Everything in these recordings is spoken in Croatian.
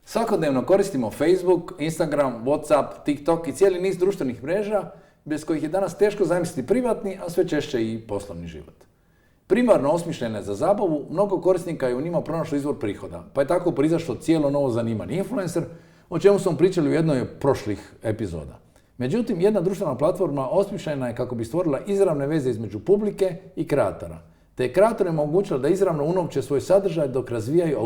Svakodnevno koristimo Facebook, Instagram, WhatsApp, TikTok i cijeli niz društvenih mreža bez kojih je danas teško zamisliti privatni, a sve češće i poslovni život. Primarno osmišljene za zabavu, mnogo korisnika je u njima pronašlo izvor prihoda, pa je tako proizašlo cijelo novo zanimanje influencer, o čemu smo pričali u jednoj od prošlih epizoda. Međutim, jedna društvena platforma osmišljena je kako bi stvorila izravne veze između publike i kreatora, te je kreatorima omogućila da izravno unovče svoj sadržaj dok razvijaju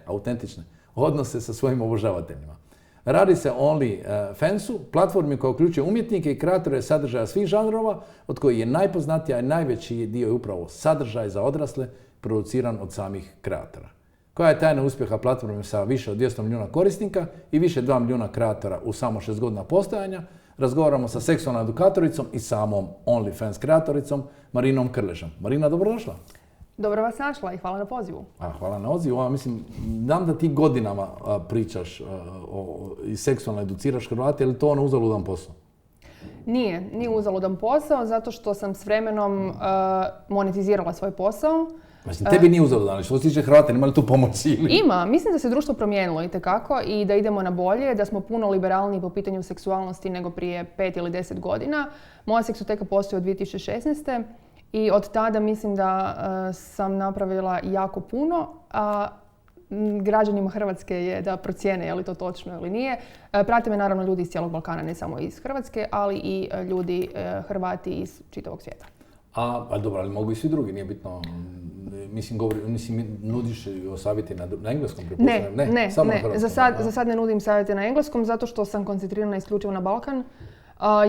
autentične odnose sa svojim obožavateljima. Radi se o OnlyFansu, platformi koja uključuje umjetnike i kreatore sadržaja svih žanrova, od kojih je najpoznatija i najveći dio je upravo sadržaj za odrasle, produciran od samih kreatora. Koja je tajna uspjeha platforme sa više od 200 milijuna korisnika i više 2 milijuna kreatora u samo 6 godina postojanja, razgovaramo sa seksualnom edukatoricom i samom OnlyFans kreatoricom Marinom Krležom. Marina, dobrodošla. Dobro vas našla i hvala na pozivu. Hvala na pozivu. Mislim, znam da ti godinama pričaš i seksualno educiraš Hrvate, je li to uzaludan posao? Nije uzaludan posao, zato što sam s vremenom monetizirala svoj posao. Mislim, tebi nije uzaludan, ali što se tiče Hrvata, nema li tu pomoći? Ima. Mislim da se društvo promijenilo itekako i da idemo na bolje, da smo puno liberalniji po pitanju seksualnosti nego prije 5 ili 10 godina. Moja seksoteka postoji od 2016. I od tada mislim da sam napravila jako puno, a građanima Hrvatske je da procijene je li to točno ili nije. Prate me naravno ljudi iz cijelog Balkana, ne samo iz Hrvatske, ali i ljudi Hrvati iz čitavog svijeta. Dobro, ali mogu i svi drugi, nije bitno. Mislim, nudiš savjete na engleskom? Ne. Za sad ne nudim savjete na engleskom, zato što sam koncentrirana isključivo na Balkan.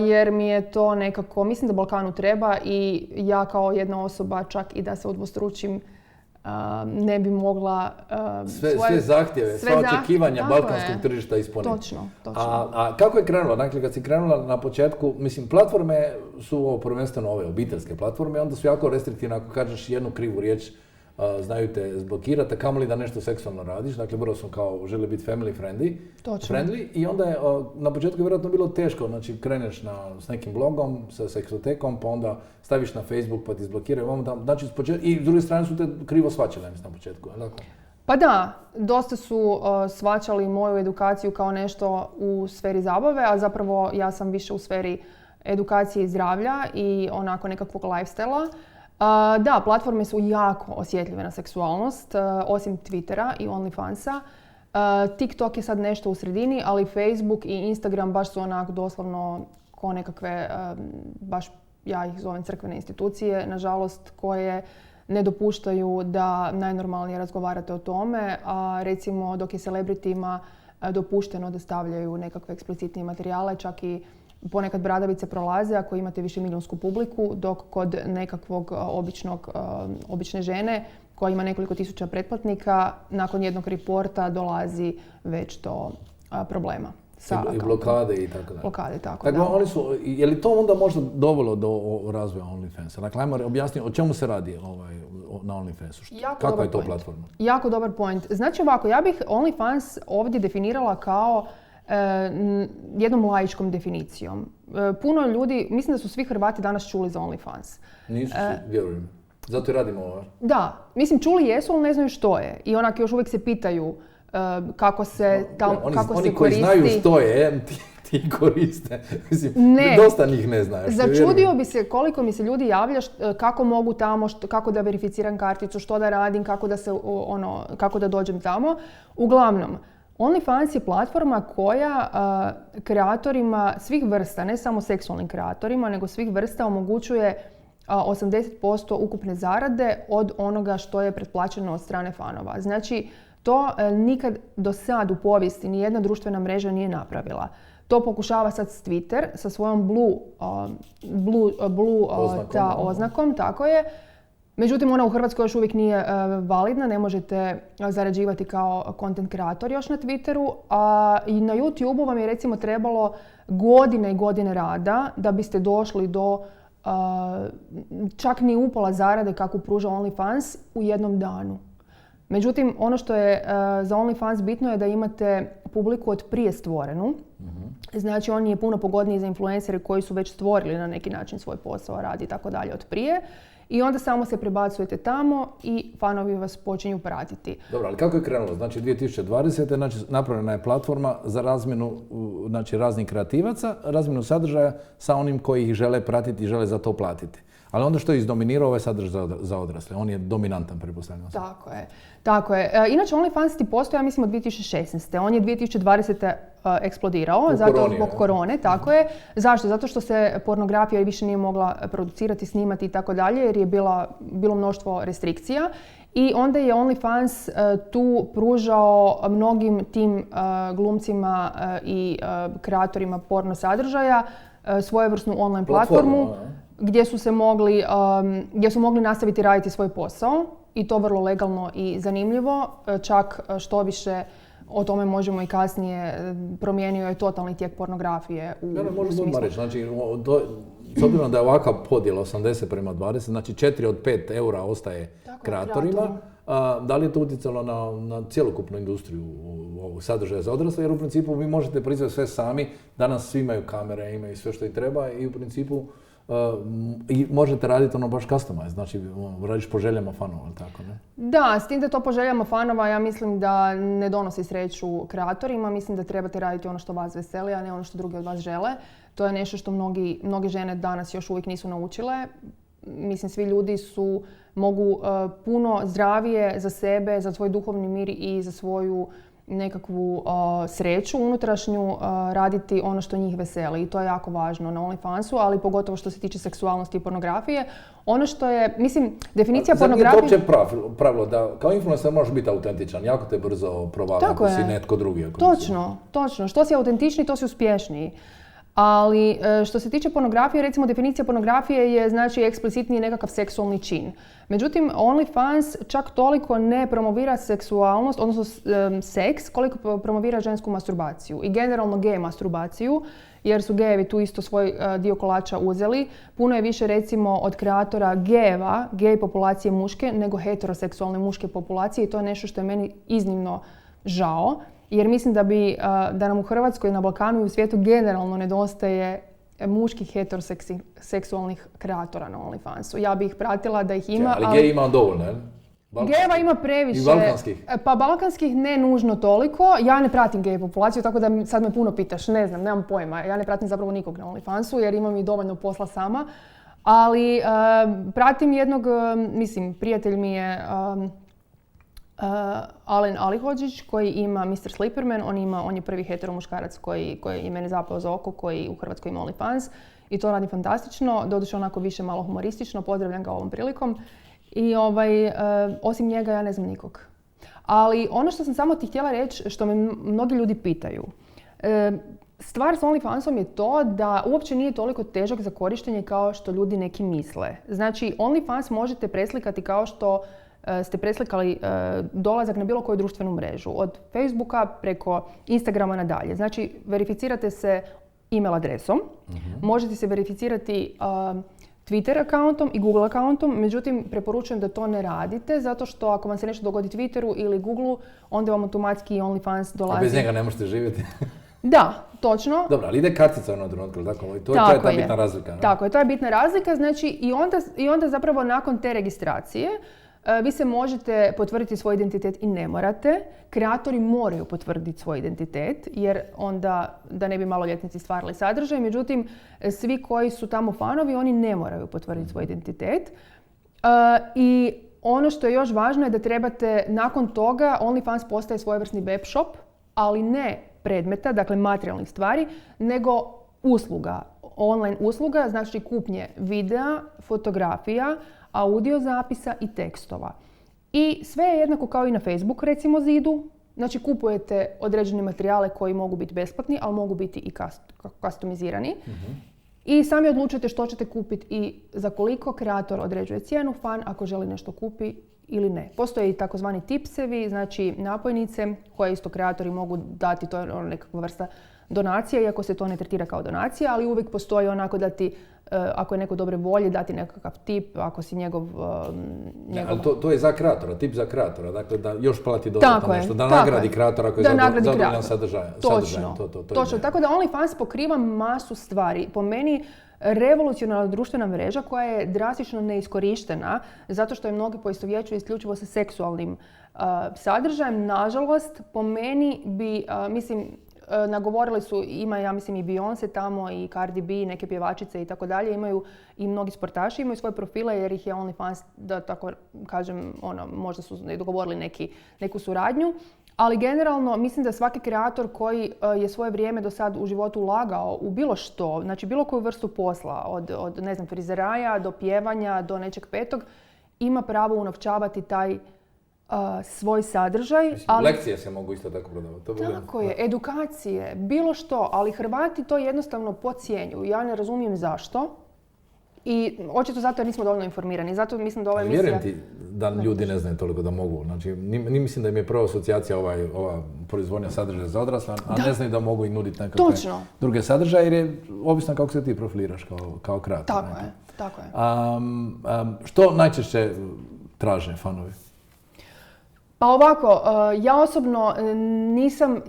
Jer mi je to nekako, mislim da Balkanu treba i ja kao jedna osoba, čak i da se udvostručim, ne bi mogla sve zahtjeve, sva očekivanja balkanskog tržišta ispuniti. Točno. A kako je krenula? Dakle, kad si krenula na početku, mislim, platforme su prvenstveno ove obiteljske platforme, onda su jako restriktivne ako kažeš jednu krivu riječ, znaju te zblokirati, a kamoli da nešto seksualno radiš. Dakle, prvo su kao žele biti family friendly i onda je na početku vjerojatno bilo teško. Znači, kreneš s nekim blogom, sa seksotekom, pa onda staviš na Facebook pa ti zblokiraju. Znači, i s druge strane su te krivo shvaćali na početku. Pa da, dosta su shvaćali moju edukaciju kao nešto u sferi zabave, a zapravo ja sam više u sferi edukacije i zdravlja i onako nekakvog lifestyle-a. Da, platforme su jako osjetljive na seksualnost, osim Twittera i OnlyFansa. TikTok je sad nešto u sredini, ali Facebook i Instagram baš su onako doslovno ko nekakve, baš ja ih zovem crkvene institucije, nažalost, koje ne dopuštaju da najnormalnije razgovarate o tome, a recimo dok je celebritima dopušteno da stavljaju nekakve eksplicitnije materijale, čak i ponekad bradavice prolaze ako imate višemilijunsku publiku, dok kod nekakvog obične žene koja ima nekoliko tisuća pretplatnika, nakon jednog reporta dolazi već do problema. I blokade i tako dalje. Blokade, tako dakle, da. Je li to onda možda dovelo do razvoja OnlyFansa? Dakle, ajmo objasniti o čemu se radi na OnlyFansu. Kakva je to platforma? Jako dobar point. Znači ovako, ja bih OnlyFans ovdje definirala kao jednom laičkom definicijom. Puno ljudi, mislim da su svi Hrvati danas čuli za OnlyFans. Nisu svi, vjerujem. Zato i radimo ovo. Da, mislim čuli jesu, ali ne znaju što je. I onak još uvijek se pitaju kako se koristi. Oni koji znaju što je, ti koriste. Mislim, dosta njih ne znaju. Začudio bi se koliko mi se ljudi javlja kako mogu tamo, kako da verificiram karticu, što da radim, kako da dođem tamo. Uglavnom, OnlyFans je platforma koja kreatorima svih vrsta, ne samo seksualnim kreatorima, nego svih vrsta omogućuje 80% ukupne zarade od onoga što je pretplaćeno od strane fanova. Znači, to nikad do sad u povijesti nijedna društvena mreža nije napravila. To pokušava sad Twitter sa svojom blue oznakom, tako je. Međutim, ona u Hrvatskoj još uvijek nije validna, ne možete zarađivati kao content kreator još na Twitteru. I na YouTubeu vam je recimo trebalo godine i godine rada da biste došli do čak ni upola zarade kako pruža OnlyFans u jednom danu. Međutim, ono što je za OnlyFans bitno je da imate publiku od prije stvorenu. Znači, on je puno pogodniji za influencere koji su već stvorili na neki način svoj posao, radi i tako dalje od prije. I onda samo se prebacujete tamo i fanovi vas počinju pratiti. Dobro, ali kako je krenulo? Znači 2020. Znači, napravljena je platforma za razmjenu znači, raznih kreativaca, razmjenu sadržaja sa onim koji ih žele pratiti i žele za to platiti. Ali onda što je izdominirao ovaj sadržaj za odrasle? On je dominantan, pretpostavljam. Tako je. Inače, OnlyFans ti postoji, ja mislim, od 2016. On je 2020. eksplodirao, zato zbog korone, tako je. Zašto? Zato što se pornografija više nije mogla producirati, snimati i tako dalje, jer je bilo mnoštvo restrikcija. I onda je OnlyFans tu pružao mnogim tim glumcima i kreatorima porno sadržaja svojevrsnu online platformu gdje su mogli nastaviti raditi svoj posao i to vrlo legalno i zanimljivo. Čak što više o tome možemo i kasnije, promijenio je totalni tijek pornografije u smislu. Reći, znači, s obzirom da je ovakav podjela 80:20, znači 4 od 5 eura ostaje kreatorima, da li je to utjecalo na cjelokupnu industriju ovog sadržaja za odrasle? Jer u principu vi možete proizvesti sve sami, danas svi imaju kamere, imaju sve što im treba i u principu i možete raditi ono baš customize, znači radiš po željama fanova, tako ne? Da, s tim da to po željama fanova ja mislim da ne donosi sreću kreatorima, mislim da trebate raditi ono što vas veseli, a ne ono što drugi od vas žele. To je nešto što mnoge žene danas još uvijek nisu naučile. Mislim, svi ljudi mogu puno zdravije za sebe, za svoj duhovni mir i za svoju nekakvu sreću unutrašnju raditi ono što njih veseli i to je jako važno na OnlyFansu, ali pogotovo što se tiče seksualnosti i pornografije. Ono što je, mislim, definicija pornografije... Zar nije to uopće pravilo da kao influencer možeš biti autentičan, jako te brzo provali ako si netko drugi. Točno. Što si autentičniji, to si uspješniji. Ali što se tiče pornografije, recimo definicija pornografije je znači eksplicitniji nekakav seksualni čin. Međutim, OnlyFans čak toliko ne promovira seksualnost, odnosno seks, koliko promovira žensku masturbaciju i generalno gej masturbaciju, jer su gejevi tu isto svoj dio kolača uzeli. Puno je više recimo od kreatora gejeva, gej populacije muške, nego heteroseksualne muške populacije i to je nešto što je meni iznimno žao. Jer mislim da nam u Hrvatskoj, na Balkanu i u svijetu generalno nedostaje muških heteroseksualnih kreatora na OnlyFansu. Ja bih ih pratila da ih ima, ali gej ima dovoljno, ne? Gejeva ima previše. I balkanskih? Pa balkanskih ne nužno toliko. Ja ne pratim gej populaciju, tako da sad me puno pitaš. Ne znam, nemam pojma. Ja ne pratim zapravo nikog na OnlyFansu jer imam i dovoljno posla sama. Ali pratim jednog, prijatelj mi je... Alen Alihodžić koji ima Mr. Slipperman, on je prvi heteromuškarac koji je mene zapao za oko, koji u Hrvatskoj ima OnlyFans i to radi fantastično, doduše onako više malo humoristično, pozdravljam ga ovom prilikom i osim njega ja ne znam nikog. Ali ono što sam samo ti htjela reći, što me mnogi ljudi pitaju, stvar s OnlyFansom je to da uopće nije toliko težak za korištenje kao što ljudi neki misle. Znači, OnlyFans možete preslikati kao što ste preslikali dolazak na bilo koju društvenu mrežu. Od Facebooka preko Instagrama nadalje. Znači, verificirate se email adresom. Možete se verificirati Twitter accountom i Google accountom. Međutim, preporučujem da to ne radite, zato što ako vam se nešto dogodi Twitteru ili Googleu, onda vam automatski OnlyFans dolazi. A bez njega ne možete živjeti. Da, točno. Dobro, ali ide kartica u jednom trenutku, to je ta bitna razlika. Ne? Tako je, to je bitna razlika. Znači, i onda zapravo nakon te registracije vi se možete potvrditi svoj identitet i ne morate. Kreatori moraju potvrditi svoj identitet jer onda da ne bi maloljetnici stvarali sadržaj. Međutim, svi koji su tamo fanovi, oni ne moraju potvrditi svoj identitet. I ono što je još važno je da trebate nakon toga, OnlyFans postaje svojevrsni web shop, ali ne predmeta, dakle materijalnih stvari, nego usluga. Online usluga, znači kupnje videa, fotografija, audio zapisa i tekstova. I sve je jednako kao i na Facebook, recimo, zidu. Znači, kupujete određene materijale koji mogu biti besplatni, ali mogu biti i customizirani. I sami odlučujete što ćete kupiti i za koliko. Kreator određuje cijenu, fan ako želi nešto kupi ili ne. Postoje i takozvani tipsevi, znači napojnice koje isto kreatori mogu dati, to je nekakva vrsta donacija, iako se to ne tretira kao donacija, ali uvijek postoji onako da ti ako je neko dobre volje, dati nekakav tip, ako si njegov... Ali to je za kreatora, tip za kreatora, dakle da još plati dodatno nešto, da nagradi kreatora koji je zadovoljan sadržajem. Točno, tako da OnlyFans pokriva masu stvari. Po meni revolucionarna društvena mreža koja je drastično neiskorištena zato što je mnogi poistovjećuju isključivo sa seksualnim sadržajem. Nažalost, po meni bi, nagovorili su, ima ja mislim i Beyoncé tamo i Cardi B, neke pjevačice i tako dalje, imaju i mnogi sportaši, imaju svoje profile jer ih je OnlyFans, da tako kažem, možda su dogovorili neku suradnju. Ali generalno mislim da svaki kreator koji je svoje vrijeme do sad u životu ulagao u bilo što, znači bilo koju vrstu posla, od ne znam, frizeraja do pjevanja do nečeg petog, ima pravo unovčavati taj svoj sadržaj. Lekcije se mogu isto tako prodavati. Tako je, edukacije, bilo što, ali Hrvati to jednostavno podcjenjuju. Ja ne razumijem zašto. I očito zato jer nismo dovoljno informirani. Zato mislim da ova emisija... Vjerujem ti da ljudi ne znaju toliko da mogu. Znači, ni mislim da im je prva asocijacija ova proizvodnja sadržaja za odrasle, a ne znaju da mogu i nuditi nekakve druge sadržaje jer je ovisno kako se ti profiliraš kao kreator. Tako je. Što najčešće traže fanovi? Pa ovako, ja osobno nisam,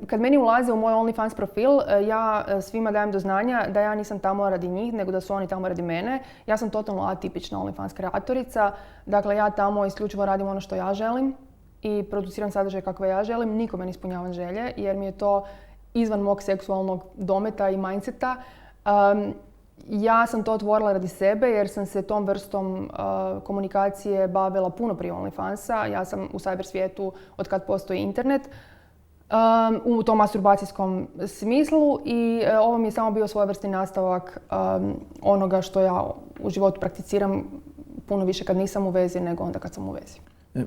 kad meni ulaze u moj OnlyFans profil, ja svima dajem do znanja da ja nisam tamo radi njih, nego da su oni tamo radi mene. Ja sam totalno atipična OnlyFans kreatorica, dakle ja tamo isključivo radim ono što ja želim i produciram sadržaj kakve ja želim, nikome ne ispunjavam želje jer mi je to izvan mog seksualnog dometa i mindseta. Ja sam to otvorila radi sebe jer sam se tom vrstom komunikacije bavila puno prije OnlyFansa. Ja sam u cyber svijetu od kad postoji internet u tom masturbacijskom smislu i ovo mi je samo bio svojevrsni nastavak onoga što ja u životu prakticiram puno više kad nisam u vezi nego onda kad sam u vezi.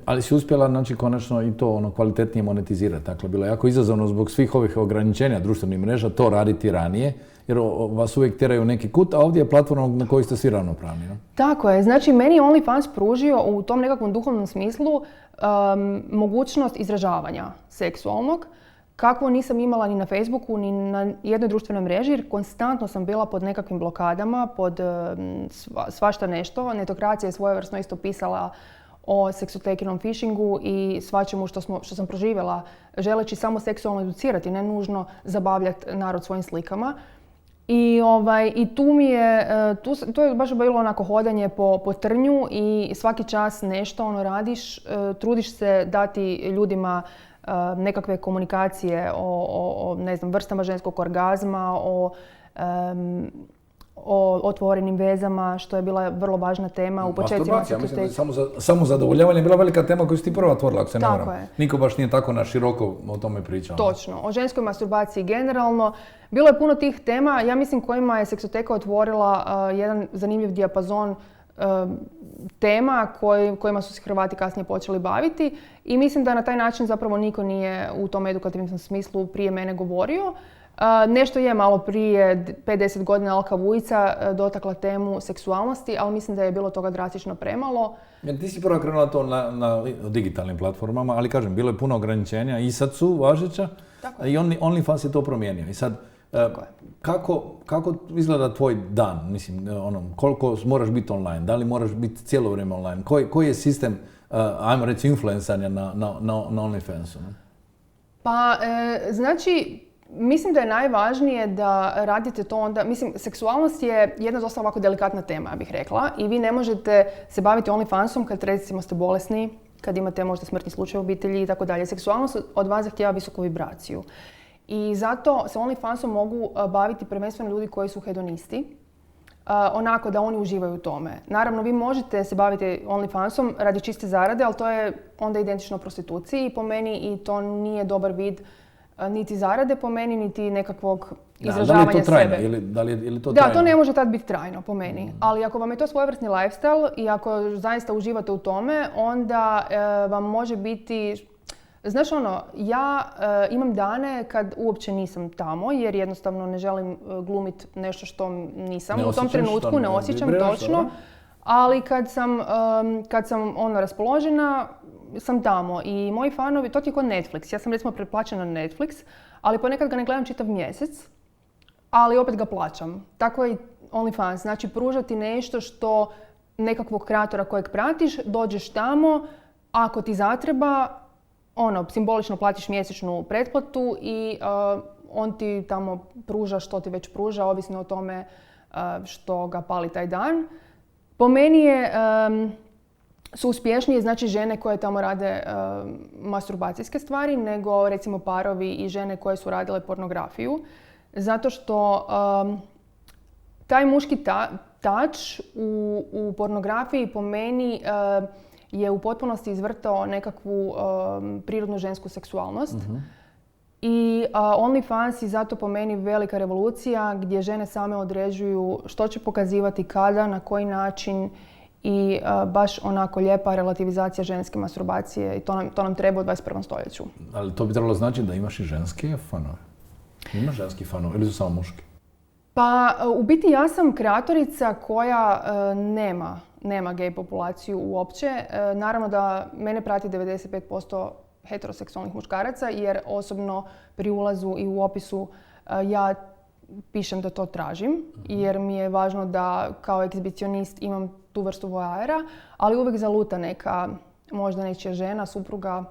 Ali si uspjela, znači, konačno i to kvalitetnije monetizirati. Dakle, bilo je jako izazovno zbog svih ovih ograničenja društvenih mreža to raditi ranije, jer vas uvijek tjeraju u neki kut, a ovdje je platforma na kojoj ste svi ravnopravni. No? Tako je. Znači, meni je OnlyFans pružio u tom nekakvom duhovnom smislu mogućnost izražavanja seksualnog, kakvo nisam imala ni na Facebooku, ni na jednoj društvenoj mreži, jer konstantno sam bila pod nekakvim blokadama, pod svašta nešto. Netokracija je svojevrsno isto pisala o seksotekinom phishingu i svačemu što sam proživjela, želeći samo seksualno educirati, ne nužno zabavljati narod svojim slikama. I tu mi je, to je baš bilo onako hodanje po trnju i svaki čas nešto radiš, trudiš se dati ljudima nekakve komunikacije o ne znam, vrstama ženskog orgazma, o otvorenim vezama, što je bila vrlo važna tema u početcima. Masturbacija, mislim da samo zadovoljavanje je bila velika tema koju si ti prva otvorila, ako se ne varam. Niko baš nije tako na široko o tome pričao. Točno, o ženskoj masturbaciji generalno. Bilo je puno tih tema, ja mislim kojima je Seksoteka otvorila jedan zanimljiv dijapazon tema kojima su se Hrvati kasnije počeli baviti i mislim da na taj način zapravo niko nije u tom edukativnom smislu prije mene govorio. Nešto je malo prije 5-10 godina Alka Vujica dotakla temu seksualnosti, ali mislim da je bilo toga drastično premalo. Ti si prvo krenula to na digitalnim platformama, ali kažem, bilo je puno ograničenja i sad su važeća i OnlyFans je to promijenio. I sad, kako izgleda tvoj dan? Mislim, koliko moraš biti online? Da li moraš biti cijelo vrijeme online? Koji je sistem, ajmo reći, influencanja na OnlyFansu? Pa, znači, mislim da je najvažnije da radite to onda, mislim, seksualnost je jedna dosta ovako delikatna tema, ja bih rekla, i vi ne možete se baviti OnlyFansom kad recimo ste bolesni, kad imate možda smrtni slučaj u obitelji i tako dalje. Seksualnost od vas zahtijeva visoku vibraciju. I zato se OnlyFansom mogu baviti prvenstveno ljudi koji su hedonisti, onako da oni uživaju u tome. Naravno, vi možete se baviti OnlyFansom radi čiste zarade, ali to je onda identično prostituciji po meni i to nije dobar vid niti zarade po meni, niti nekakvog izražavanja sebe. Da li je to trajno? Ili to trajno? Da, to ne može tad biti trajno po meni. Ali ako vam je to svojevrsni lifestyle i ako zaista uživate u tome, onda vam može biti... Znaš ja imam dane kad uopće nisam tamo jer jednostavno ne želim glumiti nešto što nisam. U tom trenutku ne osjećam točno. Ali kad sam raspoložena, sam tamo i moji fanovi, to ti je kod Netflix. Ja sam recimo pretplaćena na Netflix, ali ponekad ga ne gledam čitav mjesec, ali opet ga plaćam. Tako i OnlyFans. Znači pružati nešto što nekakvog kreatora kojeg pratiš, dođeš tamo, ako ti zatreba, simbolično platiš mjesečnu pretplatu i on ti tamo pruža što ti već pruža, ovisno o tome što ga pali taj dan. Po meni su uspješnije znači žene koje tamo rade masturbacijske stvari nego recimo parovi i žene koje su radile pornografiju. Zato što taj muški touch u pornografiji po meni je u potpunosti izvrtao nekakvu prirodnu žensku seksualnost. I OnlyFans je zato po meni velika revolucija gdje žene same određuju što će pokazivati, kada, na koji način i baš onako lijepa relativizacija ženske masturbacije i to nam treba u 21. stoljeću. Ali to bi trebalo znači da imaš i ženske fanove? Imaš ženski fanove ili su samo muški? Pa u biti ja sam kreatorica koja nema gej populaciju uopće. Naravno da mene prati 95% heteroseksualnih muškaraca jer osobno pri ulazu i u opisu ja pišem da to tražim jer mi je važno da kao ekshibicionist imam tu vrstu voajera, ali uvijek zaluta neka možda nečija žena, supruga,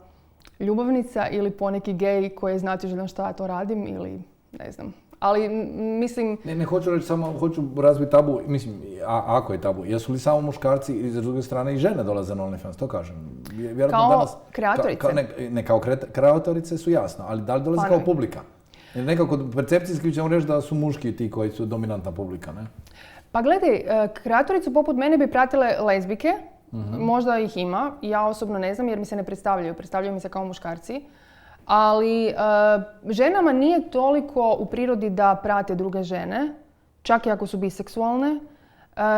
ljubavnica ili poneki gej koji je znatiželjan šta ja to radim ili ne znam. Ali mislim... Ne hoću reći samo, hoću razbiti tabu, mislim, ako je tabu, jesu li samo muškarci i s druge strane i žene dolaze na OnlyFans, to kažem. Vjerojatno kao danas, kreatorice? Kao kreatorice su jasno, ali da li dolaze kao publika? Jer nekako percepcijski ćemo reći da su muški ti koji su dominantna publika, ne? Pa gledaj, kreatoricu poput mene bi pratile lezbike, možda ih ima, ja osobno ne znam jer mi se ne predstavljaju mi se kao muškarci. Ali ženama nije toliko u prirodi da prate druge žene, čak i ako su biseksualne.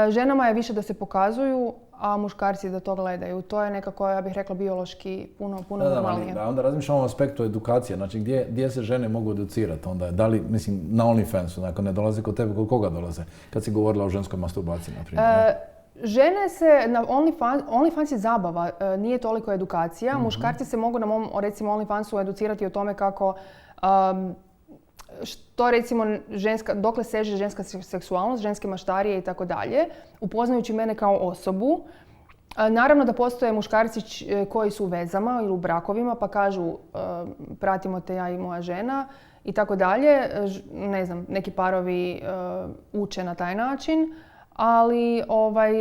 Ženama je više da se pokazuju, a muškarci da to gledaju. To je nekako, ja bih rekla, biološki puno normalnije. Da, onda razmišljamo o aspektu edukacije. Znači, gdje se žene mogu educirati? Onda, da li, mislim, na OnlyFansu, ako ne dolaze kod tebe, kod koga dolaze? Kad si govorila o ženskoj masturbaciji, na primjer. Žene se na OnlyFans je zabava, nije toliko edukacija. Muškarci se mogu na mom, recimo, OnlyFansu educirati o tome kako što recimo dokle seže ženska seksualnost, ženske maštarije i tako dalje, upoznajući mene kao osobu. Naravno da postoje muškarci koji su u vezama ili u brakovima pa kažu pratimo te ja i moja žena i tako dalje. Ne znam, neki parovi uče na taj način. Ali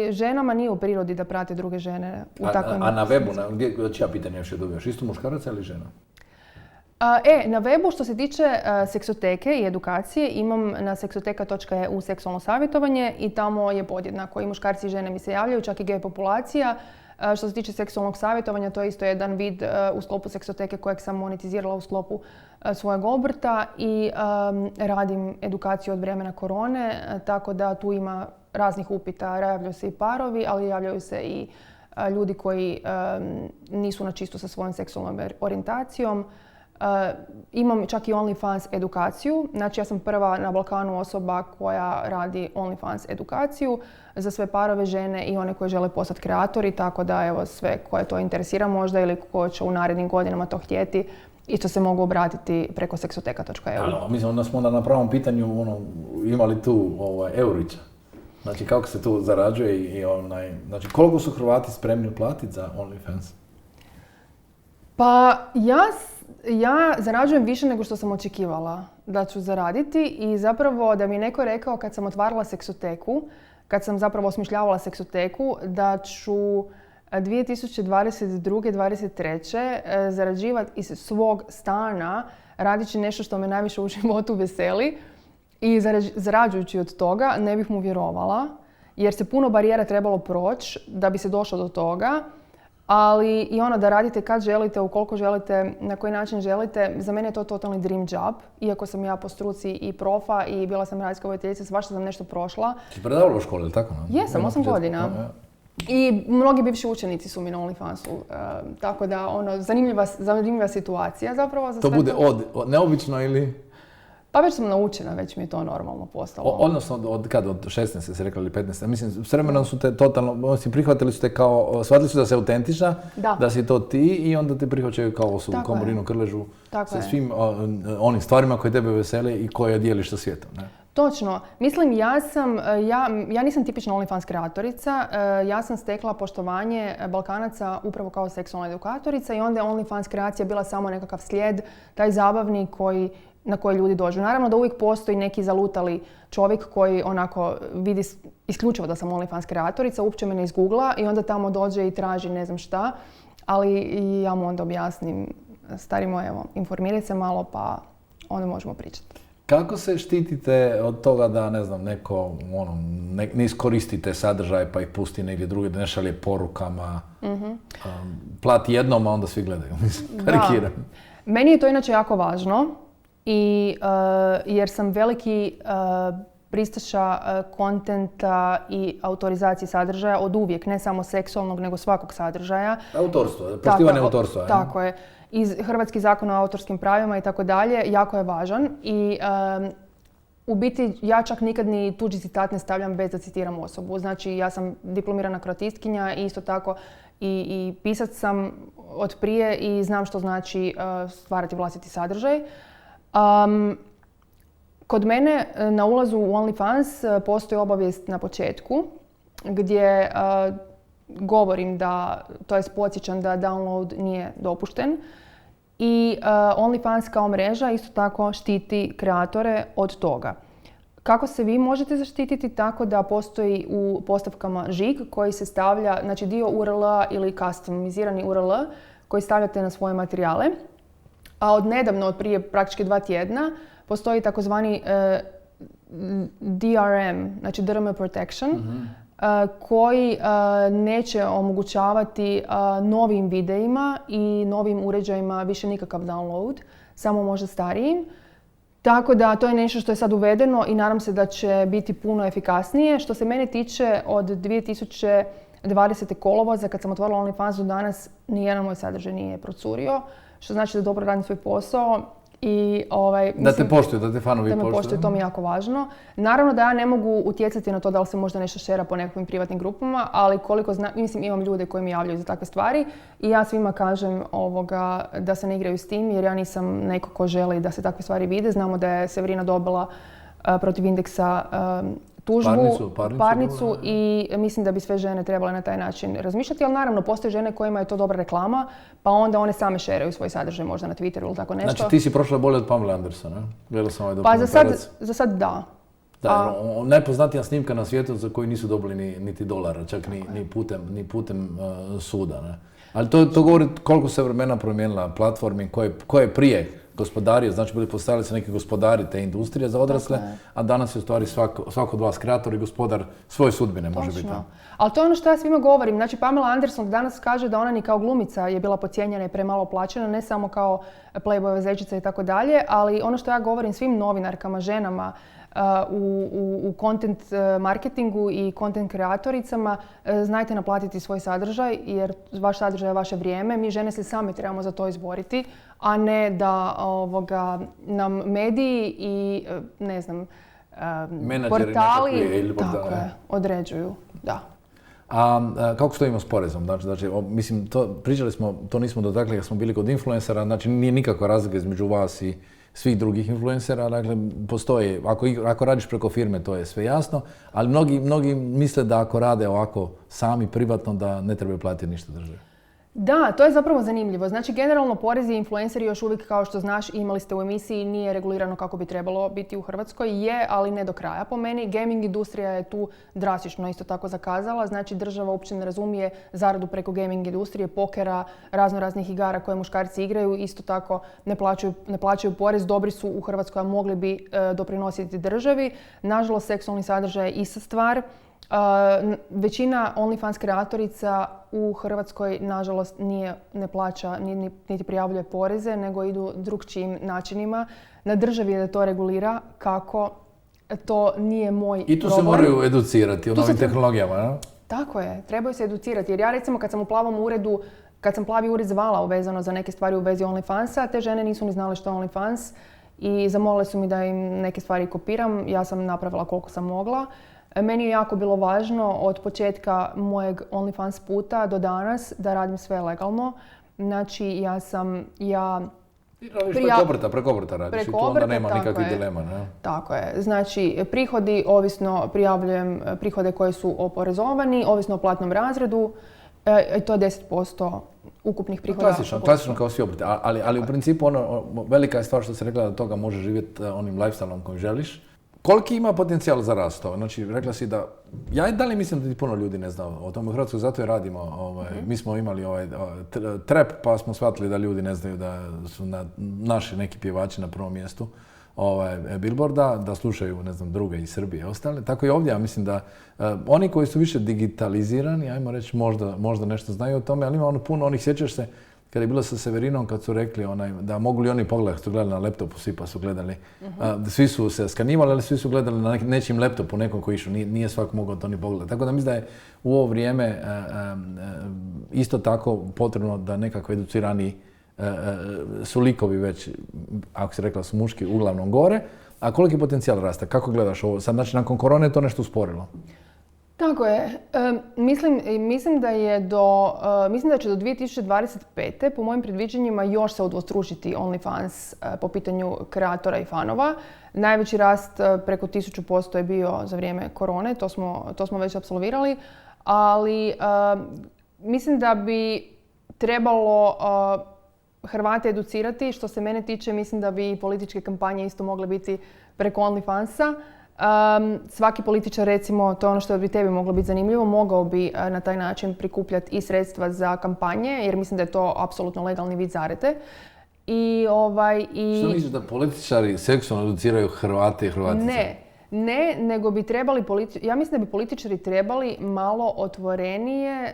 ženama nije u prirodi da prate druge žene u takvim... A na webu, čija pitanja još dobivaš? Isto muškaraca ili žena? Na webu što se tiče seksoteke i edukacije imam na seksoteka.eu seksualno savjetovanje i tamo je podjednako. I muškarci i žene mi se javljaju, čak i gej populacija. Što se tiče seksualnog savjetovanja, to je isto jedan vid u sklopu seksoteke kojeg sam monetizirala u sklopu svojeg obrta i radim edukaciju od vremena korone, tako da tu ima raznih upita. Javljaju se i parovi, ali javljaju se i ljudi koji nisu na čistu sa svojom seksualnom orijentacijom. Imam čak i OnlyFans edukaciju. Znači ja sam prva na Balkanu osoba koja radi OnlyFans edukaciju za sve parove, žene i one koje žele postati kreatori. Tako da evo sve koje to interesira možda ili ko će u narednim godinama to htjeti isto se mogu obratiti preko seksoteka.eu. Mislim onda smo na pravom pitanju imali tu eurića. Znači kako se tu zarađuje i znači koliko su Hrvati spremni platiti za OnlyFans? Pa ja zarađujem više nego što sam očekivala da ću zaraditi i zapravo da mi je neko rekao kad sam otvarala seksoteku, kad sam zapravo osmišljavala seksoteku, da ću 2022-2023 zarađivati iz svog stana radeći nešto što me najviše u životu veseli i zarađujući od toga ne bih mu vjerovala jer se puno barijera trebalo proći da bi se došlo do toga. Ali i da radite kad želite, ukoliko želite, na koji način želite, za mene je to totalni dream job. Iako sam ja po struci i profa i bila sam radijska voditeljica, svašta sam nešto prošla. Ti predavala u školi, ili tako? Jesam, 8 godina. I mnogi bivši učenici su mi na OnlyFansu. Tako da, zanimljiva situacija zapravo. Za to bude neobično ili? Pa već sam naučena, već mi je to normalno postalo. Odnosno, od 16 si rekla ili 15? Mislim, s vremenom su te totalno, prihvatili su te kao, shvatili su da si autentična, da si to ti i onda te prihvaćaju kao osobu, kao Marinu Krležu, sa svim onim stvarima koje tebe vesele i koje dijeliš sa svijetom. Ne? Točno. Mislim, ja nisam tipična OnlyFans kreatorica. Ja sam stekla poštovanje Balkanaca upravo kao seksualna edukatorica i onda je OnlyFans kreacija bila samo nekakav slijed, taj zabavni na koji ljudi dođu. Naravno da uvijek postoji neki zalutali čovjek koji onako vidi isključivo da sam OnlyFans kreatorica, uopće me ne izgoogla i onda tamo dođe i traži ne znam šta, ali ja mu onda objasnim, stari moj, evo, informiraj se malo pa onda možemo pričati. Kako se štitite od toga da, ne znam, neko ne iskoristi te sadržaje pa ih pusti negdje drugdje, da ne šalje porukama, plati jednom, a onda svi gledaju, karikiram. Meni je to inače jako važno jer sam veliki pristaša kontenta i autorizacije sadržaja od uvijek, ne samo seksualnog, nego svakog sadržaja. Autorstvo, poštivanje autorstva. Tako je. Iz Hrvatski zakon o autorskim pravima i tako dalje, jako je važan i u biti ja čak nikad ni tuđi citat ne stavljam bez da citiram osobu. Znači ja sam diplomirana kroatistkinja i isto tako i pisac sam od prije i znam što znači stvarati vlastiti sadržaj. Kod mene na ulazu u OnlyFans postoji obavijest na početku gdje govorim to jest podsjećam da download nije dopušten i OnlyFans kao mreža isto tako štiti kreatore od toga. Kako se vi možete zaštititi? Tako da postoji u postavkama žig koji se stavlja, znači dio URL-a ili customizirani URL koji stavljate na svoje materijale. A od nedavno, od prije praktički 2 tjedna, postoji takozvani DRM, znači DRM Protection, koji neće omogućavati novim videima i novim uređajima više nikakav download, samo možda starijim. Tako da to je nešto što je sad uvedeno i nadam se da će biti puno efikasnije. Što se mene tiče, od 2020. kolovoza, kad sam otvorila OnlyFans do danas, nijedan moj sadržaj nije procurio, što znači da dobro radim svoj posao. I, da te poštuju, da te fanovi poštuju. Da me poštuju, to mi je jako važno. Naravno da ja ne mogu utjecati na to da li se možda nešto šera po nekakvim privatnim grupama, ali koliko znam, mislim imam ljude koji mi javljaju za takve stvari i ja svima kažem da se ne igraju s tim jer ja nisam neko ko želi da se takve stvari vide. Znamo da je Severina dobila protiv Indeksa tužbu, parnicu i mislim da bi sve žene trebale na taj način razmišljati, ali naravno postoje žene kojima je to dobra reklama, pa onda one same šeraju svoj sadržaj možda na Twitteru ili tako nešto. Znači ti si prošla bolje od Pamela Andersona, ne? Gledala sam ovaj dokumentarac. Pa za sad da. Najpoznatija snimka na svijetu za koju nisu dobili niti dolara, čak ni putem suda, ne? Ali to govori koliko se vremena promijenila platformi koje prije gospodario, znači bili postavili se neki gospodari te industrije za odrasle, a danas je u stvari svako od vas kreator i gospodar svoje sudbine može biti. Ali to je ono što ja svima govorim. Znači Pamela Anderson danas kaže da ona ni kao glumica je bila podcijenjena i premalo plaćena, ne samo kao Playboyova zečica i tako dalje, ali ono što ja govorim svim novinarkama, ženama, u content marketingu i content kreatoricama, znajte naplatiti svoj sadržaj jer vaš sadržaj je vaše vrijeme. Mi žene se same trebamo za to izboriti, a ne da nam mediji i ne znam, portali određuju. Da. A kako stojimo s porezom? Znači, mislim, pričali smo, to nismo dotakli kad smo bili kod influencera, znači nije nikakva razlika između vas i svih drugih influencera, dakle postoji, ako radiš preko firme to je sve jasno, ali mnogi misle da ako rade ovako sami privatno da ne trebaju platiti ništa državi. Da, to je zapravo zanimljivo. Znači, generalno porezi i influenceri još uvijek, kao što znaš, imali ste u emisiji, nije regulirano kako bi trebalo biti u Hrvatskoj. Je, ali ne do kraja po meni. Gaming industrija je tu drastično isto tako zakazala. Znači, država uopće ne razumije zaradu preko gaming industrije, pokera, raznih igara koje muškarci igraju. Isto tako ne plaćaju porez. Dobri su u Hrvatskoj, a mogli bi doprinositi državi. Nažalost, seksualni sadržaj je ista stvar. Većina OnlyFans kreatorica u Hrvatskoj nažalost ne plaća niti prijavljuje poreze, nego idu drukčijim načinima. Na državi je da to regulira kako to nije moj problem. I tu se moraju educirati o novim tehnologijama, ne? Tako je, trebaju se educirati. Jer ja recimo kad sam Plavi ured zvala uvezano za neke stvari u vezi OnlyFansa, te žene nisu ni znale što je OnlyFans i zamolile su mi da im neke stvari kopiram. Ja sam napravila koliko sam mogla. Meni je jako bilo važno od početka mojeg OnlyFans puta do danas da radim sve legalno. Znači ja Preko obrta radiš i tu onda nema nikakvih dilema. Ne? Tako je. Znači, prihodi, ovisno prijavljujem prihode koji su oporezovani, ovisno o platnom razredu, i to je 10% ukupnih prihoda. Klasično kao svi obrti, ali u principu velika je stvar što se rekla da toga može živjeti onim lifestyle-om kojim želiš. Koliki ima potencijal za rast to? Znači, rekla si da, ja i dalje mislim da ti puno ljudi ne zna o tome u Hrvatskoj, zato i radimo. Mi smo imali trap, pa smo shvatili da ljudi ne znaju da su naši neki pjevači na prvom mjestu Billboarda, da slušaju, ne znam, druge iz Srbije i ostale. Tako i ovdje, ja mislim da oni koji su više digitalizirani, ajmo reći, možda nešto znaju o tome, ali ima puno onih, sjećaš se, kad je bilo sa Severinom, kad su rekli da mogu li oni pogledati, kad su gledali na laptopu, svi pa su gledali, svi su se skanivali, ali svi su gledali na nečim laptopu, nekom koji išao, nije svak mogao to ni pogledati. Tako da mislim da je u ovo vrijeme isto tako potrebno da nekako educirani su likovi već, ako si rekla su muški, uglavnom gore. A koliki potencijal rasta? Kako gledaš ovo? Sad, znači, nakon korone je to nešto usporilo? Tako je. Mislim da će do 2025. po mojim predviđanjima još se udvostručiti OnlyFans po pitanju kreatora i fanova. Najveći rast preko 1000% je bio za vrijeme korone, to smo već apsolvirali, ali mislim da bi trebalo Hrvate educirati. Što se mene tiče, mislim da bi političke kampanje isto mogle biti preko OnlyFansa. Svaki političar, recimo, to je ono što bi tebi moglo biti zanimljivo, mogao bi na taj način prikupljati i sredstva za kampanje, jer mislim da je to apsolutno legalni vid zarade. Što misliš da političari seksualno educiraju Hrvate i Hrvatice? Ne, nego bi trebali, ja mislim da bi političari trebali malo otvorenije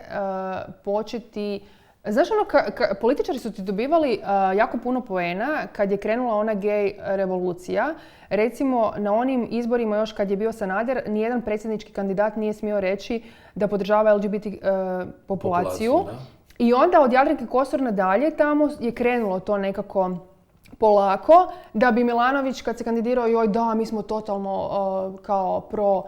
početi. Znaš političari su ti dobivali jako puno poena kad je krenula ona gej revolucija. Recimo, na onim izborima još kad je bio Sanader, nijedan predsjednički kandidat nije smio reći da podržava LGBT populaciju. I onda od Jadranke Kosor nadalje tamo je krenulo to nekako polako, da bi Milanović kad se kandidirao, joj da, mi smo totalno kao pro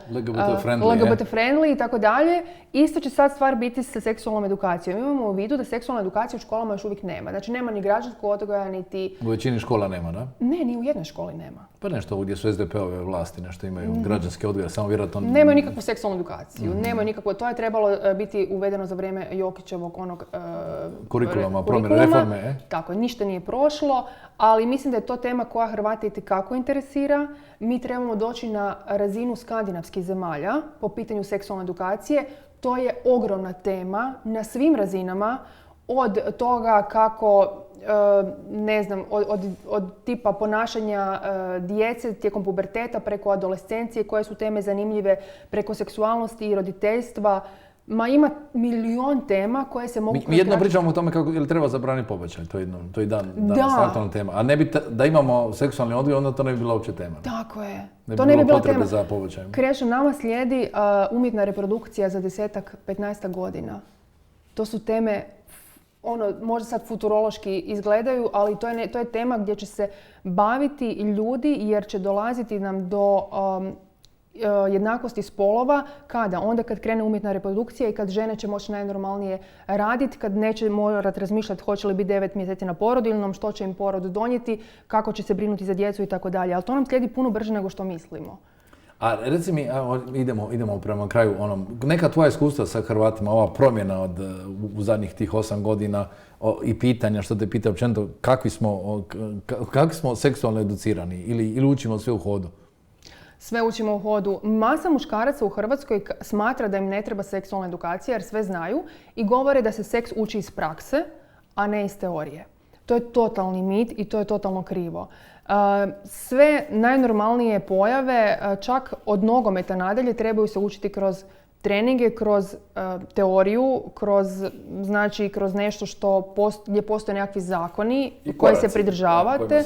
LGBT friendly i tako dalje. Isto će sad stvar biti sa seksualnom edukacijom. Imamo u vidu da seksualna edukacija u školama još uvijek nema. Znači nema ni građanskog odgoja, niti... U većini škola nema, da? Ne, ni u jednoj školi nema. Pa nešto gdje su SDP-ove vlasti, nešto imaju građanske odgoje, samo vjerojatno... Nemaju nikakvu seksualnu edukaciju. Nemaju nikakvu... To je trebalo biti uvedeno za vrijeme Jokićevog onog... kurikuluma, promjene reforme. Tako, ništa nije prošlo, ali mislim da je to tema koja Hrvate itekako interesira. Mi trebamo doći na razinu skandinavskih zemalja po pitanju seksualne edukacije. To je ogromna tema na svim razinama, od toga kako, ne znam, od tipa ponašanja djece tijekom puberteta preko adolescencije, koje su teme zanimljive, preko seksualnosti i roditeljstva. Ima milion tema koje se mogu... Mi jedno pričamo o tome kako je li treba zabraniti pobačaj, to je danas aktualna tema. A ne bi da imamo seksualni odgoj, onda to ne bi bila uopće tema. Tako je. To ne bi bilo potrebe za pobačajem. Krešo, nama slijedi umjetna reprodukcija za 10-15 godina. To su teme, možda sad futurološki izgledaju, ali to je tema gdje će se baviti ljudi, jer će dolaziti nam do jednakosti spolova. Kada? Onda kad krene umjetna reprodukcija i kad žene će moći najnormalnije raditi, kad neće morati razmišljati hoće li biti 9 mjeseci na porodiljnom, što će im porod donijeti, kako će se brinuti za djecu i tako dalje. Ali to nam slijedi puno brže nego što mislimo. A reci mi, idemo prema kraju, neka tvoja iskustva sa Hrvatima, ova promjena u zadnjih tih 8 godina i pitanja, što te pita općenito, kakvi smo seksualno educirani ili učimo sve u hodu? Sve učimo u hodu. Masa muškaraca u Hrvatskoj smatra da im ne treba seksualna edukacija jer sve znaju i govore da se seks uči iz prakse, a ne iz teorije. To je totalni mit i to je totalno krivo. Sve najnormalnije pojave, čak od nogometa nadalje, trebaju se učiti kroz treninge, kroz teoriju, kroz nešto gdje postoje nekakvi zakoni koje se pridržavate.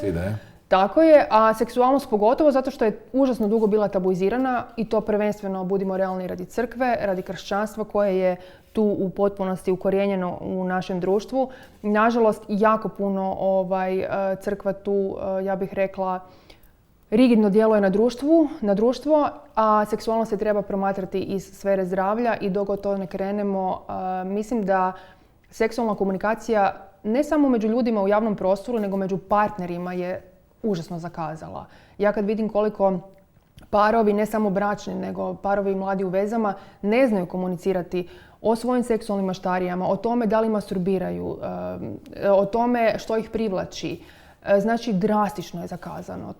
Tako je, a seksualnost pogotovo zato što je užasno dugo bila tabuizirana i to prvenstveno, budimo realni, radi crkve, radi kršćanstva koje je tu u potpunosti ukorijenjeno u našem društvu. Nažalost, jako puno crkva tu, ja bih rekla, rigidno djeluje na društvo, a seksualnost se treba promatrati iz sfere zdravlja i dok to ne krenemo, mislim da seksualna komunikacija ne samo među ljudima u javnom prostoru, nego među partnerima je užasno zakazala. Ja kad vidim koliko parovi, ne samo bračni, nego parovi mladi u vezama, ne znaju komunicirati o svojim seksualnim maštarijama, o tome da li masturbiraju, o tome što ih privlači. Znači, drastično je zakazano.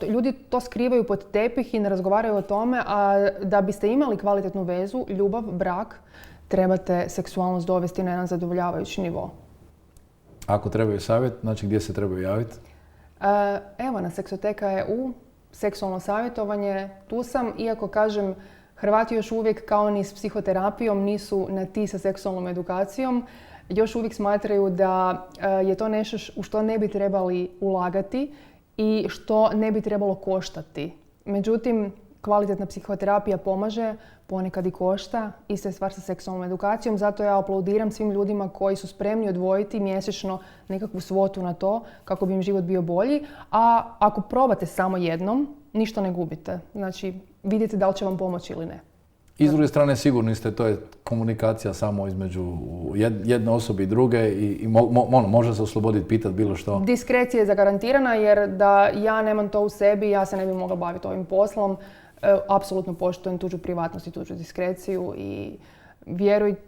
Ljudi to skrivaju pod tepih i ne razgovaraju o tome, a da biste imali kvalitetnu vezu, ljubav, brak, trebate seksualnost dovesti na jedan zadovoljavajući nivo. Ako trebaju savjet, znači gdje se trebaju javiti? Evo, na Seksoteka.eu, seksualno savjetovanje, tu sam, iako kažem, Hrvati još uvijek kao ni s psihoterapijom nisu na ti sa seksualnom edukacijom, još uvijek smatraju da je to nešto u što ne bi trebali ulagati i što ne bi trebalo koštati. Međutim, kvalitetna psihoterapija pomaže, ponekad i košta, ista je stvar sa seksualnom edukacijom, zato ja aplaudiram svim ljudima koji su spremni odvojiti mjesečno nekakvu svotu na to kako bi im život bio bolji, a ako probate samo jednom, ništa ne gubite. Znači, vidite da li će vam pomoći ili ne. I s druge strane, sigurni ste, to je komunikacija samo između jedne osobe i druge i može se osloboditi, pitati bilo što. Diskrecija je zagarantirana jer da ja nemam to u sebi, ja se ne bi mogla baviti ovim poslom. Apsolutno poštujem tuđu privatnost i tuđu diskreciju i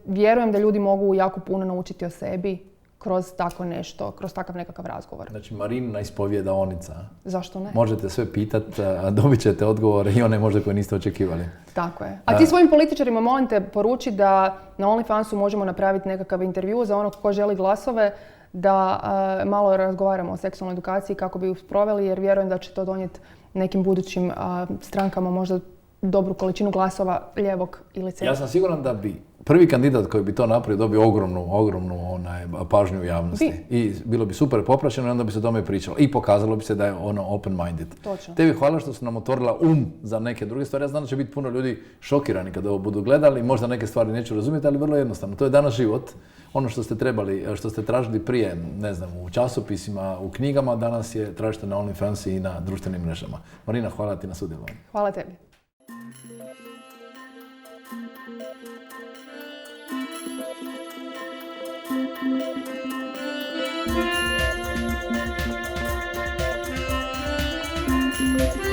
vjerujem da ljudi mogu jako puno naučiti o sebi kroz tako nešto, kroz takav nekakav razgovor. Znači, Marinina ispovjedaonica. Zašto ne? Možete sve pitati, a dobit ćete odgovore i one možda koje niste očekivali. Tako je. A ti svojim političarima, molim te, poruči da na OnlyFansu možemo napraviti nekakav intervju za onog ko želi glasove, da malo razgovaramo o seksualnoj edukaciji kako bi ju proveli, jer vjerujem da će to donijeti nekim budućim strankama možda dobru količinu glasova lijevog ili centra. Ja sam siguran da bi prvi kandidat koji bi to napravio dobio ogromnu pažnju u javnosti. I bilo bi super popraćeno i onda bi se o tome pričalo. I pokazalo bi se da je ono open-minded. Točno. Tebi hvala što su nam otvorila za neke druge stvari. Ja znam da će biti puno ljudi šokirani kada ovo budu gledali. Možda neke stvari neću razumjeti, ali vrlo jednostavno. To je danas život. Ono što ste trebali, što ste tražili prije, ne znam, u časopisima, u knjigama, danas je tražite na OnlyFans i na društvenim mrežama. Marina, hvala ti na sudjelovanju. Hvala tebi. Thank you.